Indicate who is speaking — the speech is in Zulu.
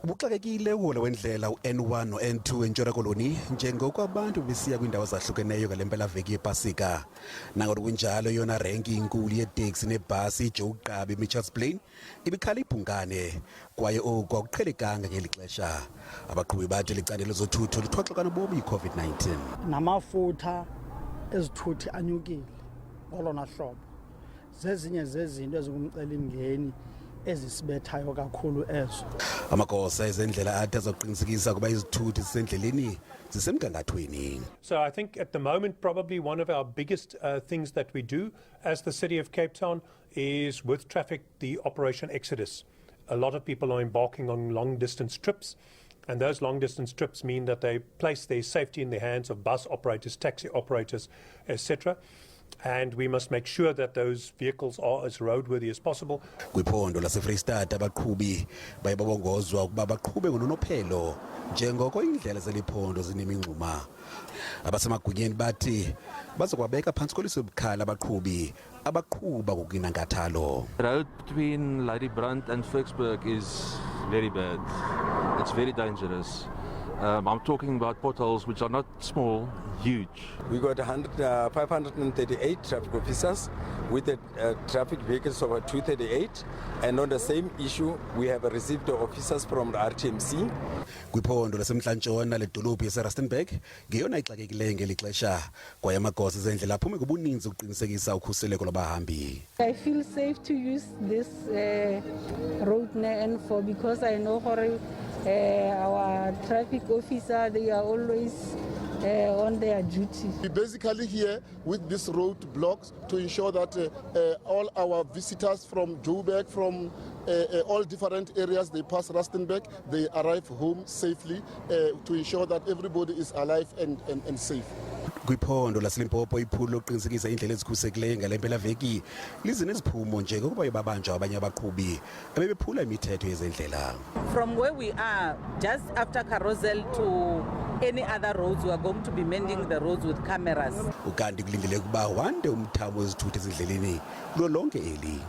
Speaker 1: Ubuxakekile uhola wendlela uN1 noN2 eNtshona Koloni njengoko abantu bebesiya kwindawo ezahlukeneyo ngalempelaveki yePasika. Nangona kunjalo yona renki inkulu yeteksi nebhasi iJoe Qabi Mitchells Plain ibikhala ibhungane kwaye oku akuqhelekanga ngeli xesha. Abaqhubi bathi licandelo zothutho lithwaxeka nobomi yi-COVID-19.
Speaker 2: Namafutha ezithuthi anyukile ngolona hlobo. Zezinye zezinto ezingumcelimngeni ezisibethayo kakhulu ezo.
Speaker 1: Amagosa ezendlela athi azoqinisekisa ukuba izithuthi zisendleleni zisemgangathweni.
Speaker 3: So I think at the moment probably one of our biggest things that we do as the City of Cape Town is with traffic the Operation Exodus. A lot of people are embarking on long distance trips, and those long distance trips mean that they place their safety in the hands of bus operators, taxi operators, etc. And we must make sure that those vehicles are as roadworthy as possible.
Speaker 1: Kwiphondo laseFreystata abaqhubi baye babongozwa ukuba baqhube ngononophelo njengoko iindlela zeliphondo zinemingxuma. Abasemagunyeni bathi bazokwabeka phantsi koliso bukhala abaqhubi abaqhuba ngokunangathalo.
Speaker 4: The road between Ladybrand and Vicksburg is very bad. It's very dangerous. I'm talking about potholes which are not small, huge.
Speaker 5: We got 538 traffic officers with the traffic vehicles over 238, and on the same issue we have received the officers from the RTMC.
Speaker 1: Kwiphondo lasemntla-ntshona ledolophu yaseRustenburg ngeyona ixakekileyo ngeli xesha kwaye amagosa ezendlela aphume ngobuninzi ukuqinisekisa ukhuseleko lwabahambi.
Speaker 6: I feel safe to use this road N4 because I know our traffic officer, they are always on their duty.
Speaker 7: We basically here with this road blocks to ensure that all our visitors from Joburg, from all different areas, they pass Rustenburg, they arrive home safely to ensure that everybody is alive and safe.
Speaker 1: Kwiphondo laseLimpopo iphulo lokuqinisekisa iindlela ezikhusekileyo ngalempelaveki lizineziphumo njengokuba babanjwa abanye abaqhubi abebephula imithetho yezendlela.
Speaker 8: From where we are, just after Carousel to any other roads, we are going to be mending the roads with cameras.
Speaker 1: Ukanti kulindeleke ukuba wande umthamo wezithuthi ezindleleni kulo lonke eli.